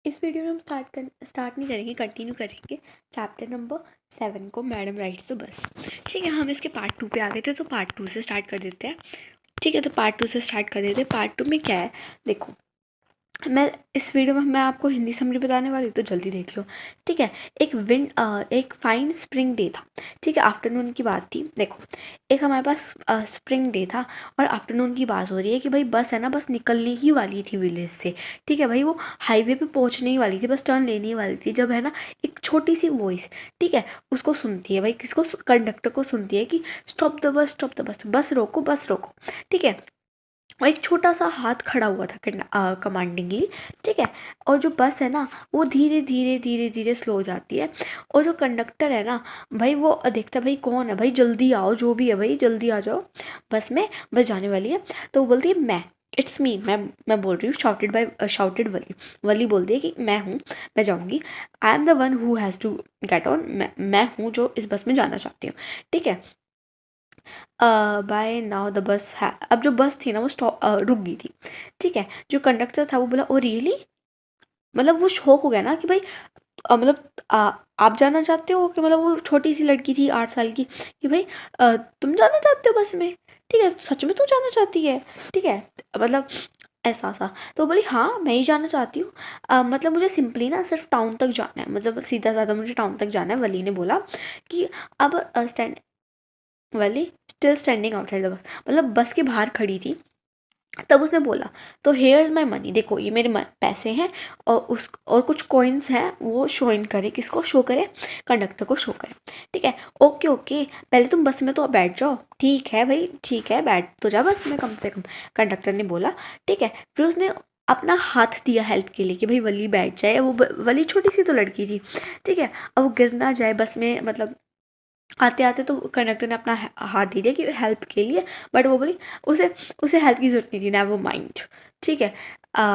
इस वीडियो में हम स्टार्ट नहीं करेंगे, कंटिन्यू करेंगे चैप्टर नंबर 7 को, मैडम राइट्स द बस। ठीक है, हम इसके पार्ट 2 पे आ गए थे, तो पार्ट 2 से स्टार्ट कर देते हैं। ठीक है, तो पार्ट 2 से स्टार्ट कर देते हैं। पार्ट 2 में क्या है, देखो मैं इस वीडियो में मैं आपको हिंदी समरी बताने वाली हूँ, तो जल्दी देख लो। ठीक है, एक फाइन स्प्रिंग डे था। ठीक है, आफ्टरनून की बात थी। देखो, एक हमारे पास स्प्रिंग डे था और आफ्टरनून की बात हो रही है कि भाई बस है ना, बस निकलने ही वाली थी विलेज से। ठीक है भाई, वो हाईवे पे पहुँचने ही वाली थी, बस टर्न लेने ही वाली थी, जब है ना एक छोटी सी वॉइस, ठीक है, उसको सुनती है भाई, किसको, कंडक्टर को सुनती है कि stop the bus, stop the bus, बस रोको, बस रोको। ठीक है, और एक छोटा सा हाथ खड़ा हुआ था कमांडिंगली। ठीक है, और जो बस है ना वो धीरे धीरे धीरे धीरे स्लो हो जाती है। और जो कंडक्टर है ना भाई, वो देखता है भाई कौन है, भाई जल्दी आओ, जो भी है भाई जल्दी आ जाओ, बस में, बस जाने वाली है। तो वो बोलती है मैं, इट्स मी, मैं बोल रही हूँ, शाउटेड वली। वली बोलती है कि मैं हूँ, मैं जाऊँगी, I am the one who has to get on, मैं हूँ जो इस बस में जाना चाहती हूँ। ठीक है, बाय नाउ द बस है, अब जो बस थी ना वो स्टॉप रुक गई थी। ठीक है, जो कंडक्टर था वो बोला ओ रियली, मतलब वो शॉक हो गया ना कि भाई मतलब आप जाना चाहते हो, कि मतलब वो छोटी सी लड़की थी 8 साल की, कि भाई तुम जाना चाहते हो बस में। ठीक है, सच में तू जाना चाहती है। ठीक है, मतलब ऐसा सा, तो बोली हाँ मैं ही जाना चाहती हूँ, मतलब मुझे सिंपली ना सिर्फ टाउन तक जाना है, मतलब सीधा साधा मुझे टाउन तक जाना है। वली ने बोला कि अब स्टैंड, वाली still standing outside the bus, मतलब बस के बाहर खड़ी थी। तब उसने बोला तो हेयर्स माई मनी, देखो ये मेरे पैसे हैं, और कुछ कॉइन्स हैं, वो शो इन करे, किसको शो करे, कंडक्टर को शो करे। ठीक है, ओके ओके, पहले तुम बस में तो बैठ जाओ। ठीक है भाई, ठीक है, बैठ तो जा बस में कम से कम, कंडक्टर ने बोला। ठीक है, फिर उसने अपना हाथ दिया हेल्प के लिए कि भाई वली बैठ जाए। वो वली छोटी सी तो लड़की थी। ठीक है, अब वो गिर ना जाए बस में, मतलब आते आते, तो कंडक्टर ने अपना हाथ दे दिया कि हेल्प के लिए, बट वो बोली उसे उसे हेल्प की ज़रूरत नहीं थी, नेवर माइंड। ठीक है,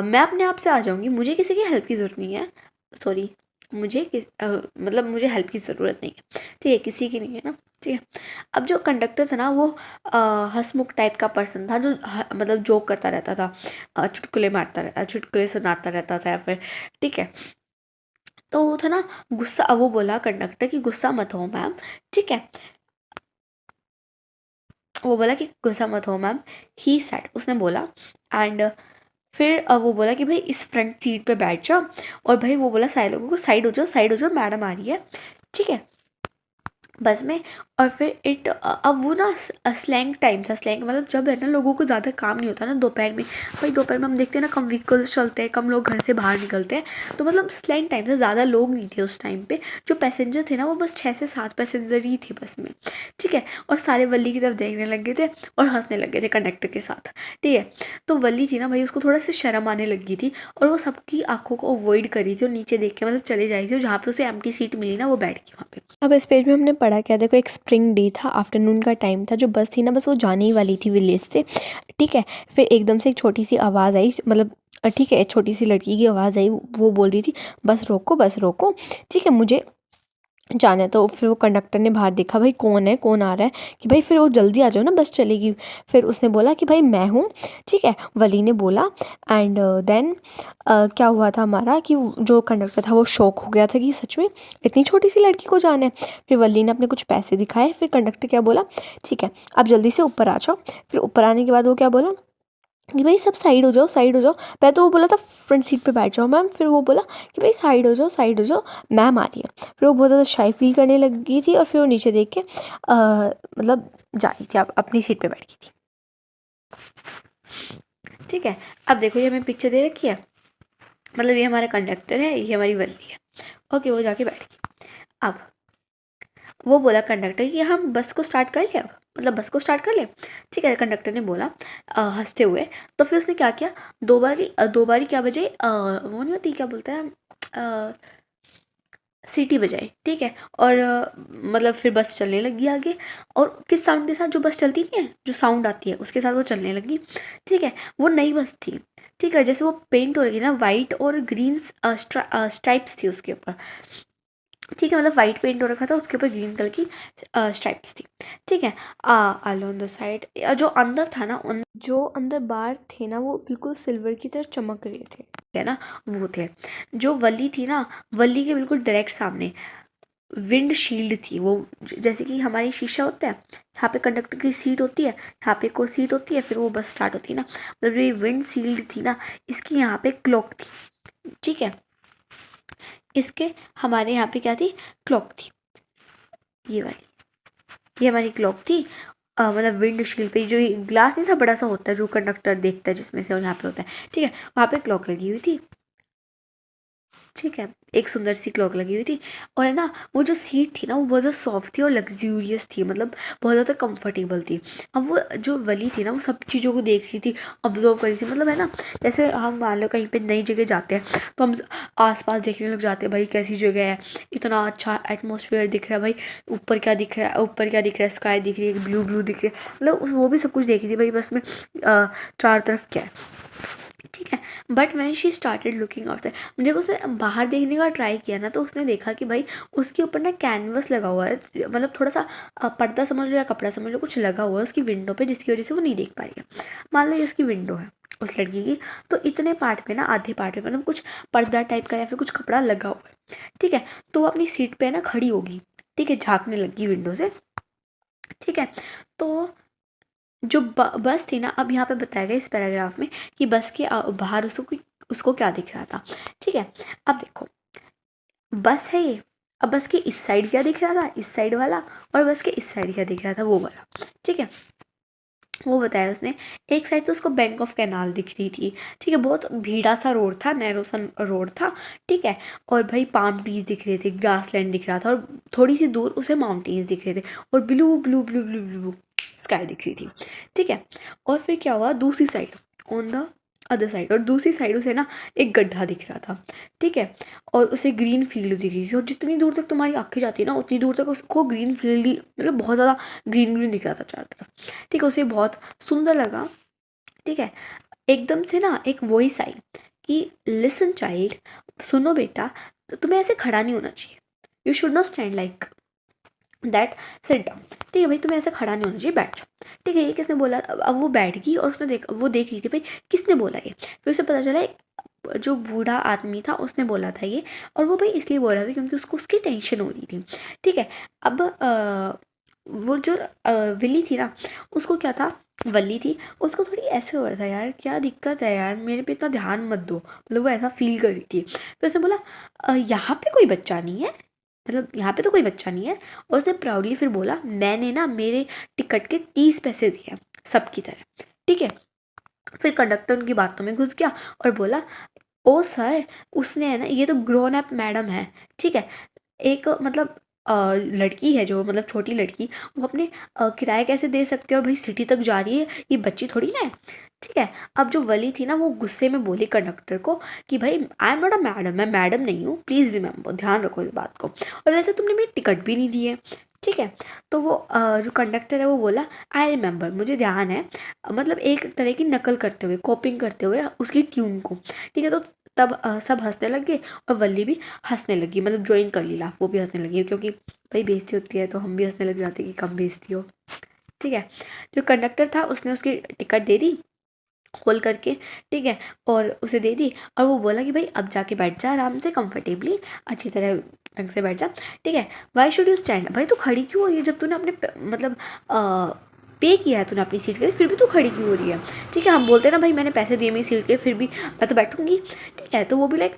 मैं अपने आप से आ जाऊँगी, मुझे किसी की हेल्प की ज़रूरत नहीं है, सॉरी, मतलब मुझे हेल्प की ज़रूरत नहीं है। ठीक है, किसी की नहीं है ना। ठीक है, अब जो कंडक्टर था ना वो हंसमुख टाइप का पर्सन था, जो मतलब जोक करता रहता था, चुटकुले मारता रहता, चुटकुले सुनाता रहता था, या फिर, ठीक है, तो वो था ना गुस्सा, वो बोला कंडक्टर कि गुस्सा मत हो मैम। ठीक है, वो बोला कि गुस्सा मत हो मैम, ही सेड, उसने बोला। एंड फिर वो बोला कि भाई इस फ्रंट सीट पे बैठ जाओ, और भाई वो बोला सारे लोगों को साइड हो जाओ, साइड हो जाओ, मैडम आ रही है। ठीक है, बस में। और फिर अब वो ना स्लैंग टाइम था, स्लैंग मतलब जब है ना लोगों को ज़्यादा काम नहीं होता ना दोपहर में, भाई दोपहर में हम देखते हैं ना कम व्हीकल्स चलते हैं, कम लोग घर से बाहर निकलते हैं, तो मतलब स्लैंग टाइम था, ज़्यादा लोग नहीं थे उस टाइम पे। जो पैसेंजर थे ना वो बस 6 से 7 पैसेंजर ही थे बस में। ठीक है, और सारे वली की तरफ देखने लग गए थे और हंसने लग गए थे कंडक्टर के साथ। ठीक है, तो वली थी ना भाई, उसको थोड़ा सी शर्म आने लगी थी, और वो सबकी आंखों को अवॉइड करी थी, और नीचे देख के मतलब चले जा रही थी, और जहाँ पे उसे एम्प्टी सीट मिली ना वो बैठ गई वहाँ पे। अब इस पेज में हमने पढ़ा क्या, देखो एक स्प्रिंग डे था, आफ्टरनून का टाइम था, जो बस थी ना बस वो जाने ही वाली थी विलेज से। ठीक है, फिर एकदम से एक छोटी सी आवाज़ आई, मतलब ठीक है, छोटी सी लड़की की आवाज़ आई, वो बोल रही थी बस रोको, बस रोको। ठीक है, मुझे जाना है। तो फिर वो कंडक्टर ने बाहर देखा, भाई कौन है, कौन आ रहा है, कि भाई फिर वो जल्दी आ जाओ ना, बस चलेगी। फिर उसने बोला कि भाई मैं हूँ। ठीक है, वली ने बोला। एंड देन क्या हुआ था हमारा कि जो कंडक्टर था वो शॉक हो गया था कि सच में इतनी छोटी सी लड़की को जाना है। फिर वली ने अपने कुछ पैसे दिखाए, फिर कंडक्टर क्या बोला, ठीक है आप जल्दी से ऊपर आ जाओ। फिर ऊपर आने के बाद वो क्या बोला कि भाई सब साइड हो जाओ, साइड हो जाओ। पहले तो वो बोला था फ्रंट सीट पे बैठ जाओ मैम, फिर वो बोला कि भाई साइड हो जाओ, साइड हो जाओ, मैम आ रही है। फिर वो बहुत ज़्यादा शाई फील करने लगी थी, और फिर वो नीचे देख के मतलब जा रही थी, अपनी सीट पे बैठ गई थी। ठीक है, अब देखो ये हमें पिक्चर दे रखी है, मतलब ये हमारा कंडक्टर है, ये हमारी वल्ली है। ओके, वो जाके बैठ गई। अब वो बोला कंडक्टर कि हम बस को स्टार्ट कर लिया, मतलब बस को स्टार्ट कर ले। ठीक है, कंडक्टर ने बोला हंसते हुए। तो फिर उसने क्या किया, दो बारी क्या बजे, वो नहीं होती, क्या बोलते हैं, सीटी बजाई। ठीक है, और मतलब फिर बस चलने लगी आगे, और किस साउंड के साथ, जो बस चलती नहीं है, जो साउंड आती है उसके साथ वो चलने लगी। ठीक है, वो नई बस थी। ठीक है, जैसे वो पेंट हो रही थी ना, वाइट और ग्रीन स्ट्राइप्स थी उसके ऊपर। ठीक है, मतलब वाइट पेंट हो रखा था, उसके ऊपर ग्रीन कलर की स्ट्राइप्स थी। ठीक है, अलोन द साइड जो अंदर था ना, जो अंदर बार थे ना, वो बिल्कुल सिल्वर की तरह चमक रहे थे, है ना, वो थे। जो वली थी ना, वली के बिल्कुल डायरेक्ट सामने विंड शील्ड थी वो, जैसे कि हमारी शीशा होता है, यहाँ पे कंडक्टर की सीट होती है, यहाँ पे एक और सीट होती है, फिर वो बस स्टार्ट होती है ना, मतलब जो ये विंड शील्ड थी ना, इसकी यहाँ पे क्लॉक थी। ठीक है, इसके हमारे यहाँ पे क्या थी, क्लॉक थी, ये वाली, ये हमारी क्लॉक थी। मतलब विंड शील्ड पे जो ग्लास नहीं था, बड़ा सा होता है जो कंडक्टर देखता है जिसमें से, और यहाँ पे होता है। ठीक है, वहाँ पे क्लॉक लगी हुई थी। ठीक है, एक सुंदर सी क्लॉक लगी हुई थी, और है ना, वो जो सीट थी ना, वो बहुत ज़्यादा सॉफ्ट थी और लग्जूरियस थी, मतलब बहुत ज़्यादा कंफर्टेबल थी। अब वो जो वली थी ना, वो सब चीज़ों को देख रही थी, ऑब्जर्व कर रही थी, मतलब है ना, जैसे हम मान लो कहीं पे नई जगह जाते हैं तो हम आसपास देखने लग जाते हैं, भाई कैसी जगह है, इतना अच्छा एटमोसफियर दिख रहा है, भाई ऊपर क्या दिख रहा है, ऊपर क्या दिख रहा है, स्काई दिख रही है, ब्लू ब्लू दिख रही है, मतलब वो भी सब कुछ देख रही थी भाई, बस में चार तरफ क्या है। ठीक है, बट मैंने शी स्टार्टेड लुकिंग आउटसाइड, जब उसे बाहर देखने का ट्राई किया ना, तो उसने देखा कि भाई उसके ऊपर ना कैनवस लगा हुआ है, मतलब थोड़ा सा पर्दा समझ लो या कपड़ा समझ लो, कुछ लगा हुआ है उसकी विंडो पे, जिसकी वजह से वो नहीं देख पा रही है। मान लो ये उसकी विंडो है उस लड़की की, तो इतने पार्ट में ना, आधे पार्ट में मतलब कुछ पर्दा टाइप का या फिर कुछ कपड़ा लगा हुआ है। ठीक है, तो वो अपनी सीट पे ना खड़ी होगी, ठीक है, झांकने लगी विंडो से। ठीक है, तो जो बस थी ना, अब यहाँ पे बताया गया इस पैराग्राफ में कि बस के बाहर उसको क्या दिख रहा था। ठीक है, अब देखो, बस है ये, अब बस के इस साइड क्या दिख रहा था, इस साइड वाला, और बस के इस साइड क्या दिख रहा था, वो वाला। ठीक है, वो बताया उसने। एक साइड तो उसको बैंक ऑफ कैनाल दिख रही थी। ठीक है, बहुत भीड़ा सा रोड था, नैरो सा रोड था। ठीक है, और भाई पाम ट्रीज दिख रहे थे, ग्रास लैंड दिख रहा था, और थोड़ी सी दूर उसे माउंटेन्स दिख रहे थे, और blue blue blue blue blue sky दिख रही थी। ठीक है, और फिर क्या हुआ, दूसरी side, on the other side, और दूसरी साइड उसे ना एक गड्ढा दिख रहा था। ठीक है, और उसे ग्रीन फील्ड दिख रही थी, और जितनी दूर तक तुम्हारी आंखें जाती है ना, उतनी दूर तक उसको ग्रीन फील्ड ही, मतलब बहुत ज़्यादा ग्रीन ग्रीन दिख रहा था चारों तरफ। ठीक है, उसे बहुत सुंदर लगा। ठीक है, एकदम से ना एक वॉइस आई कि लिसन चाइल्ड, सुनो बेटा, तो तुम्हें ऐसे खड़ा नहीं होना चाहिए, you should not stand like that, sit down. ठीक है भाई, तुम्हें ऐसे खड़ा नहीं होना चाहिए, बैठ जाओ। ठीक है, ये किसने बोला, अब वो बैठ गई, और उसने वो देख रही थी भाई किसने बोला ये, फिर उसे पता चला जो बूढ़ा आदमी था उसने बोला था ये, और वो भाई इसलिए बोल रहा था क्योंकि उसको उसकी टेंशन हो रही थी। ठीक है, अब वो जो विली थी ना, उसको क्या था, वली थी, उसको थोड़ी ऐसे हो रहा था, यार क्या दिक्कत है यार, मेरे पे इतना ध्यान मत दो, मतलब वो ऐसा फील कर रही थी। फिर उसने बोला यहाँ पे कोई बच्चा नहीं है, मतलब यहाँ पे तो कोई बच्चा नहीं है। और उसने प्राउडली फिर बोला, मैंने ना मेरे टिकट के 30 पैसे दिए सबकी तरह। ठीक है, फिर कंडक्टर उनकी बातों में घुस गया और बोला, ओ सर, उसने है ना, ये तो ग्रोन अप मैडम है। ठीक है, एक मतलब लड़की है जो, मतलब छोटी लड़की, वो अपने किराए कैसे दे सकते हो, और भाई सिटी तक जा रही है, ये बच्ची थोड़ी ना है। ठीक है, अब जो वली थी ना, वो गुस्से में बोली कंडक्टर को कि भाई आई एम नॉट अ मैडम, मैं मैडम नहीं हूँ, प्लीज़ रिमेंबर, ध्यान रखो इस बात को, और वैसे तुमने मेरी टिकट भी नहीं दी है। ठीक है, तो वो जो कंडक्टर है वो बोला, आई रिमेंबर, मुझे ध्यान है, मतलब एक तरह की नकल करते हुए, कॉपिंग करते हुए उसकी ट्यून को। ठीक है, तो तब सब हंसने लग गए, और वल्ली भी हंसने लगी, मतलब ज्वाइन कर ली लाफ, वो भी हंसने लगी, क्योंकि भाई बेइज्जती होती है तो हम भी हंसने लग जाते हैं कि कम बेइज्जती हो। ठीक है, जो कंडक्टर था उसने उसकी टिकट दे दी खोल करके। ठीक है, और उसे दे दी, और वो बोला कि भाई अब जाके बैठ जा आराम से, कंफर्टेबली, अच्छी तरह ढंग से बैठ जा। ठीक है, वाई शुड यू स्टैंड, भाई तू खड़ी क्यों हो रही है, जब तूने अपने मतलब पे किया है तूने अपनी सीट के लिए, फिर भी तू खड़ी क्यों हो रही है। ठीक है, हम बोलते हैं ना भाई मैंने पैसे दिए मेरी सीट के, फिर भी मैं तो बैठूंगी। ठीक है, तो वो भी लाइक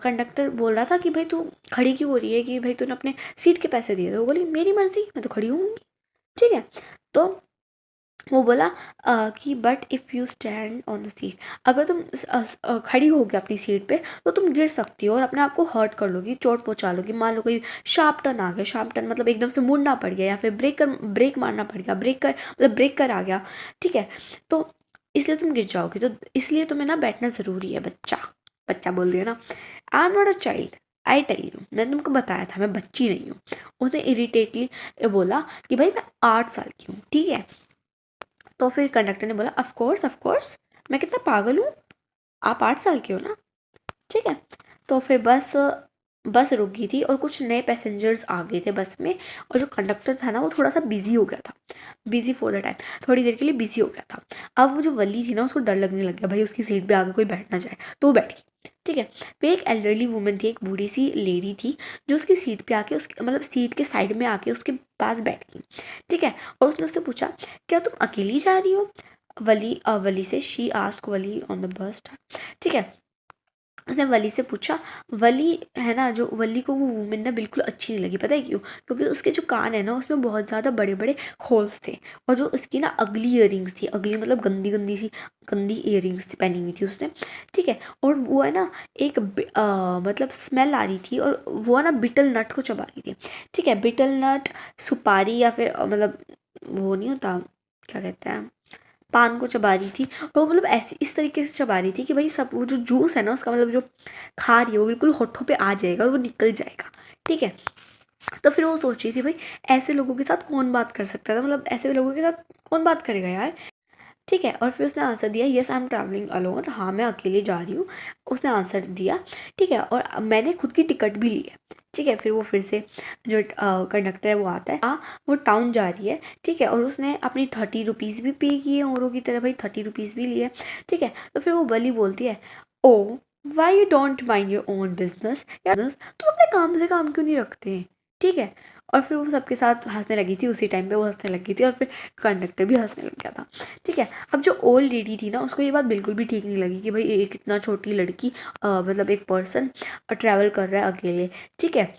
कंडक्टर बोल रहा था कि भाई तू खड़ी क्यों हो रही है, कि भाई तूने अपने सीट के पैसे दिए, तो वो बोली मेरी मर्जी, मैं तो खड़ी होंगी। ठीक है, तो वो बोला कि but if you stand on the seat, अगर तुम खड़ी होगी अपनी सीट पे, तो तुम गिर सकती हो और अपने आप को हर्ट कर लोगी, चोट पहुंचा लोगी। मान लो कोई शार्प टर्न आ गया, शार्प टर्न मतलब एकदम से मुड़ना पड़ गया, या फिर ब्रेक मारना पड़ गया, ब्रेक कर आ गया। ठीक है, तो इसलिए तुम गिर जाओगी, तो इसलिए तुम्हें ना बैठना ज़रूरी है, बच्चा, बच्चा बोल दिया ना, I am not a child, I tell you, मैंने तुमको बताया था मैं बच्ची नहीं हूँ। उसने इरिटेटली बोला कि भाई मैं 8 साल की हूँ। ठीक है, तो फिर कंडक्टर ने बोला, ऑफ कोर्स, मैं कितना पागल हूँ, आप 8 साल के हो ना। ठीक है, तो फिर बस बस रुक गई थी और कुछ नए पैसेंजर्स आ गए थे बस में, और जो कंडक्टर था ना वो थोड़ा सा बिजी हो गया था, बिजी फॉर द टाइम, थोड़ी देर के लिए बिजी हो गया था। अब वो जो वली थी ना उसको डर लगने लग गया भाई उसकी सीट पे आगे कोई बैठ ना जाए, तो वो बैठ गई। ठीक है, फिर एक एल्डरली वुमन थी, एक बूढ़ी सी लेडी थी, जो उसकी सीट पे आके उसके मतलब सीट के साइड में आके उसके पास बैठ गई। ठीक है, और उसने उससे पूछा क्या तुम अकेली जा रही हो? वली से she ask Wali on the bus. ठीक है, उसने वली से पूछा। वली है ना, जो वली को वो वूमेन ना बिल्कुल अच्छी नहीं लगी, पता है क्यों? क्योंकि उसके जो कान है ना उसमें बहुत ज़्यादा बड़े बड़े होल्स थे, और जो उसकी ना अगली ईयरिंग्स थी, अगली मतलब गंदी गंदी सी गंदी ईयरिंग्स पहनी हुई थी उसने। ठीक है, और वो है ना एक मतलब स्मेल आ रही थी, और वो है ना बिटल नट को चबा रही थी। ठीक है, बिटल नट सुपारी या फिर मतलब वो नहीं होता, क्या कहते हैं, पान को चबा रही थी, और वो मतलब ऐसी इस तरीके से चबा रही थी कि भाई सब वो जो जूस है ना उसका मतलब जो खा रही है वो बिल्कुल होठों पे आ जाएगा और वो निकल जाएगा। ठीक है, तो फिर वो सोच रही थी भाई ऐसे लोगों के साथ कौन बात कर सकता था, मतलब ऐसे लोगों के साथ कौन बात करेगा यार। ठीक है, और फिर उसने आंसर दिया yes I am travelling alone, हाँ मैं अकेले जा रही हूँ, उसने आंसर दिया। ठीक है, और मैंने खुद की टिकट भी ली है। ठीक है, फिर वो फिर से जो कंडक्टर है वो आता है, हाँ वो टाउन जा रही है। ठीक है, और उसने अपनी 30 रुपीज़ भी पे किए औरों की तरह, भाई 30 रुपीज़ भी लिए। ठीक है, तो फिर वो बली बोलती है oh why you don't mind your own business, यार तुम अपने काम से काम क्यों नहीं रखते? ठीक है, और फिर वो सबके साथ हंसने लगी थी, उसी टाइम पे वो हंसने लगी थी, और फिर कंडक्टर भी हंसने लग गया था। ठीक है, अब जो ओल्ड लेडी थी ना उसको ये बात बिल्कुल भी ठीक नहीं लगी कि भाई एक इतना छोटी लड़की मतलब एक पर्सन ट्रैवल कर रहा है अकेले। ठीक है,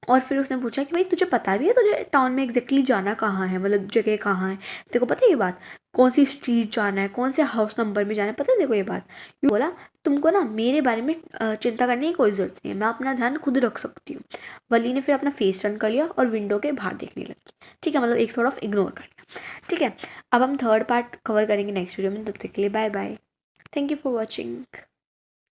और फिर उसने पूछा कि भाई तुझे पता भी है तुझे टाउन में एग्जैक्टली जाना कहाँ है, मतलब जगह कहाँ है, तेरे को पता है ये बात, कौन सी स्ट्रीट जाना है, कौन से हाउस नंबर में जाना है, पता है तेरे को ये बात? ये बोला तुमको ना मेरे बारे में चिंता करने की कोई ज़रूरत नहीं है, मैं अपना ध्यान खुद रख सकती हूँ। वली ने फिर अपना फेस टर्न कर लिया और विंडो के बाहर देखने लगी। ठीक है, मतलब एक थोड़ा इग्नोर कर लिया। ठीक है, अब हम थर्ड पार्ट कवर करेंगे नेक्स्ट वीडियो में, तब तक के लिए bye bye. Thank you for watching.